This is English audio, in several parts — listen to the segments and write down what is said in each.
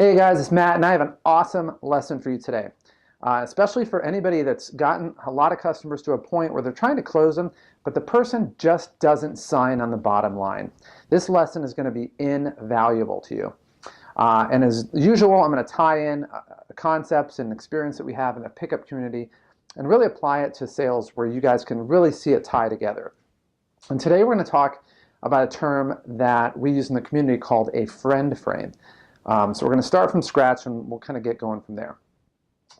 Hey guys, it's Matt, and I have an awesome lesson for you today, especially for anybody that's gotten a lot of customers to a point where they're trying to close them, but the person just doesn't sign on the bottom line. This lesson is going to be invaluable to you. And as usual, I'm going to tie in concepts and experience that we have in the pickup community and really apply it to sales where you guys can really see it tie together. And today we're going to talk about a term that we use in the community called a friend frame. So we're going to start from scratch and we'll kind of get going from there.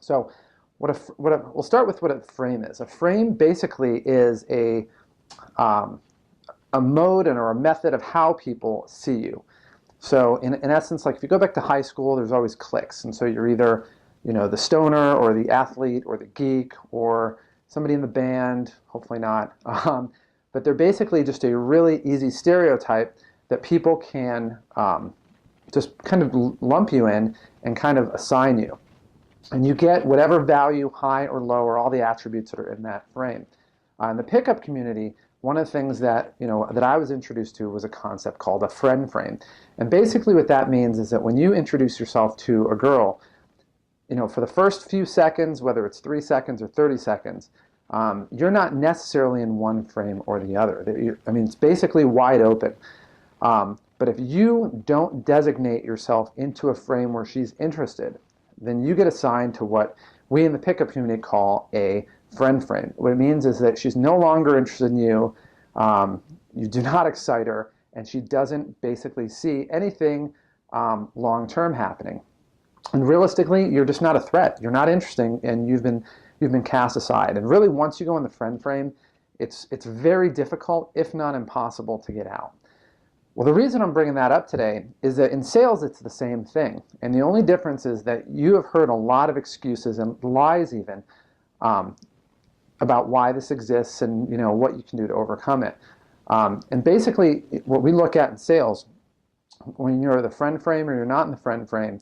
So we'll start with what a frame is. A frame basically is a mode or a method of how people see you. So in essence, like if you go back to high school, there's always cliques. And so you're either the stoner or the athlete or the geek or somebody in the band, hopefully not. But they're basically just a really easy stereotype that people can just kind of lump you in and kind of assign you. And you get whatever value, high or low, or all the attributes that are in that frame. In the pickup community, one of the things that that I was introduced to was a concept called a friend frame. And basically what that means is that when you introduce yourself to a girl, for the first few seconds, whether it's 3 seconds or 30 seconds, you're not necessarily in one frame or the other. I mean, it's basically wide open. But if you don't designate yourself into a frame where she's interested, then you get assigned to what we in the pickup community call a friend frame. What it means is that she's no longer interested in you, you do not excite her, and she doesn't basically see anything long-term happening. And realistically, you're just not a threat. You're not interesting, and you've been cast aside. And really, once you go in the friend frame, it's very difficult, if not impossible, to get out. Well, the reason I'm bringing that up today is that in sales, it's the same thing. And the only difference is that you have heard a lot of excuses and lies even about why this exists and what you can do to overcome it. And basically, what we look at in sales, when you're the friend frame or you're not in the friend frame,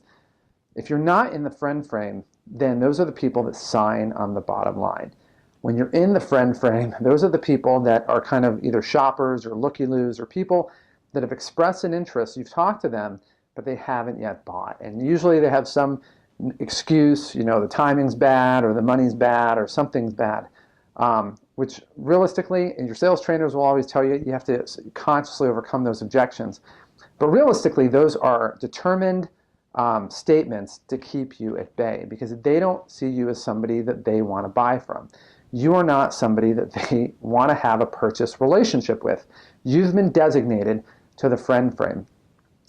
if you're not in the friend frame, then those are the people that sign on the bottom line. When you're in the friend frame, those are the people that are kind of either shoppers or looky-loos or people that have expressed an interest. You've talked to them, but they haven't yet bought. And usually they have some excuse, the timing's bad or the money's bad or something's bad, which realistically, and your sales trainers will always tell you, you have to consciously overcome those objections. But realistically, those are determined statements to keep you at bay because they don't see you as somebody that they want to buy from. You are not somebody that they want to have a purchase relationship with. You've been designated to the friend frame.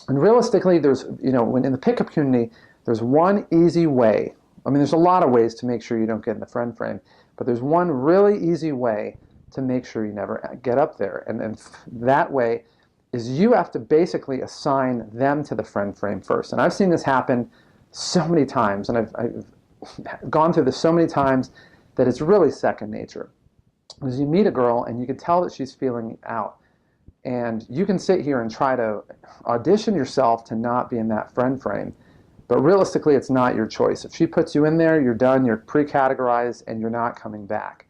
And realistically, there's, when in the pickup community, there's one easy way. I mean, there's a lot of ways to make sure you don't get in the friend frame, but there's one really easy way to make sure you never get up there. And that way is you have to basically assign them to the friend frame first. And I've seen this happen so many times, and I've gone through this so many times that it's really second nature. Because you meet a girl and you can tell that she's feeling out. And you can sit here and try to audition yourself to not be in that friend frame. But realistically, it's not your choice. If she puts you in there, you're done, you're pre-categorized, and you're not coming back.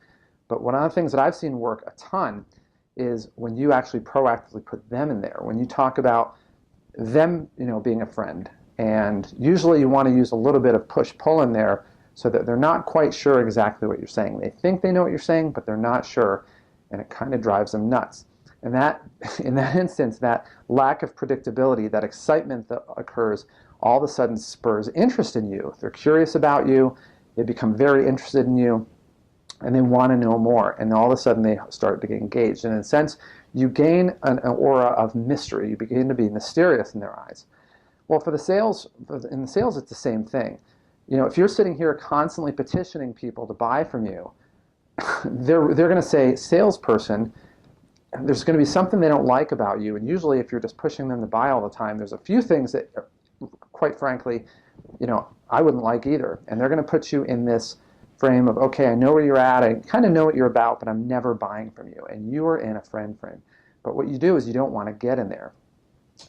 But one of the things that I've seen work a ton is when you actually proactively put them in there. When you talk about them, being a friend. And usually you want to use a little bit of push-pull in there so that they're not quite sure exactly what you're saying. They think they know what you're saying, but they're not sure, and it kind of drives them nuts. And that, in that instance, that lack of predictability, that excitement that occurs, all of a sudden spurs interest in you. They're curious about you, they become very interested in you, and they want to know more. And all of a sudden they start to get engaged. And in a sense, you gain an aura of mystery. You begin to be mysterious in their eyes. Well, in the sales, it's the same thing. If you're sitting here constantly petitioning people to buy from you, they're going to say, salesperson, there's going to be something they don't like about you. And usually if you're just pushing them to buy all the time, there's a few things that, quite frankly, I wouldn't like either. And they're going to put you in this frame of, okay, I know where you're at, I kind of know what you're about, but I'm never buying from you. And you are in a friend frame. But what you do is you don't want to get in there.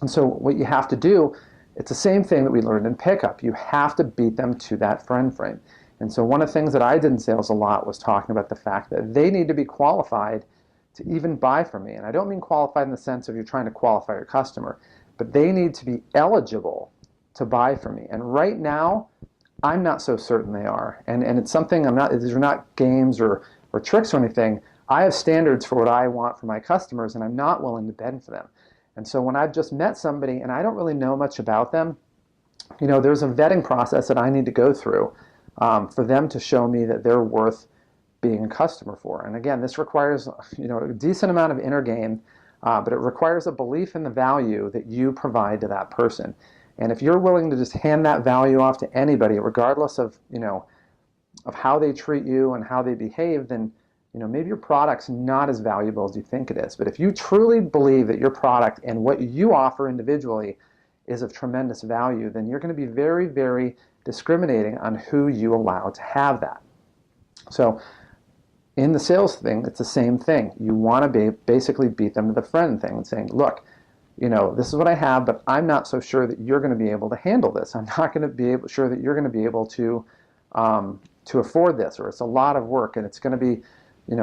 And so what you have to do, it's the same thing that we learned in pickup. You have to beat them to that friend frame. And so one of the things that I did in sales a lot was talking about the fact that they need to be qualified to even buy from me. And I don't mean qualified in the sense of you're trying to qualify your customer, but they need to be eligible to buy from me. And right now, I'm not so certain they are. And it's something these are not games or tricks or anything. I have standards for what I want for my customers, and I'm not willing to bend for them. And so when I've just met somebody and I don't really know much about them, there's a vetting process that I need to go through for them to show me that they're worth being a customer for. And again, this requires a decent amount of inner game, but it requires a belief in the value that you provide to that person. And if you're willing to just hand that value off to anybody, regardless of how they treat you and how they behave, then maybe your product's not as valuable as you think it is. But if you truly believe that your product and what you offer individually is of tremendous value, then you're going to be very, very discriminating on who you allow to have that. So in the sales thing, it's the same thing. You want to basically beat them to the friend thing and saying, look, this is what I have, but I'm not so sure that you're going to be able to handle this. I'm not going to be sure that you're going to be able to afford this, or it's a lot of work, and it's going to be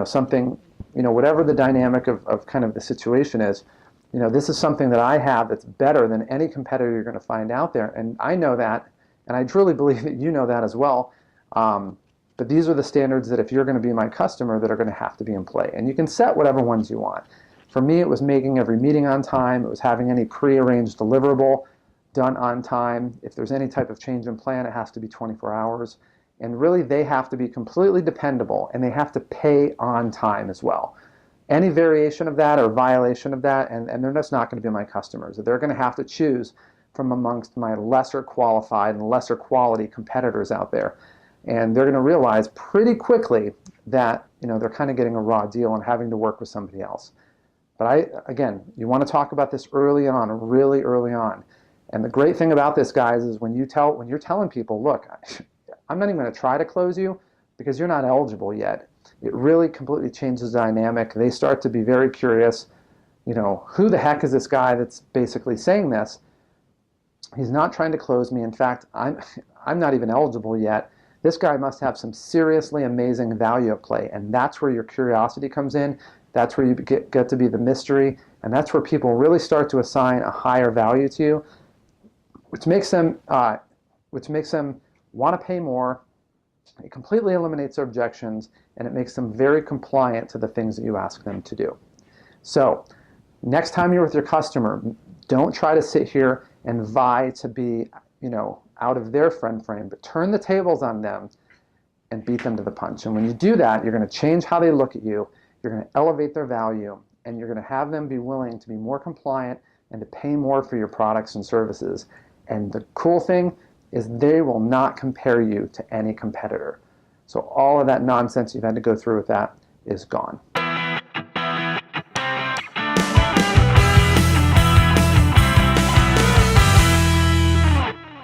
something, whatever the dynamic of kind of the situation is, this is something that I have that's better than any competitor you're going to find out there. And I know that, and I truly believe that you know that as well. But these are the standards that if you're going to be my customer that are going to have to be in play. And you can set whatever ones you want. For me, it was making every meeting on time. It was having any pre-arranged deliverable done on time. If there's any type of change in plan, it has to be 24 hours. And really, they have to be completely dependable, and they have to pay on time as well. Any variation of that or violation of that, and they're just not going to be my customers. They're going to have to choose from amongst my lesser qualified and lesser quality competitors out there. And they're going to realize pretty quickly that they're kind of getting a raw deal and having to work with somebody else. But again, you want to talk about this early on, really early on. And the great thing about this, guys, is when you're telling people, look, I'm not even going to try to close you because you're not eligible yet. It really completely changes the dynamic. They start to be very curious. Who the heck is this guy that's basically saying this? He's not trying to close me. In fact, I'm not even eligible yet. This guy must have some seriously amazing value at play. And that's where your curiosity comes in. That's where you get to be the mystery. And that's where people really start to assign a higher value to you, which makes them want to pay more. It completely eliminates their objections, and it makes them very compliant to the things that you ask them to do. So next time you're with your customer, don't try to sit here and vie to be, out of their friend frame, but turn the tables on them and beat them to the punch. And when you do that, you're going to change how they look at you, you're going to elevate their value, and you're going to have them be willing to be more compliant and to pay more for your products and services. And the cool thing is they will not compare you to any competitor. So all of that nonsense you've had to go through with that is gone.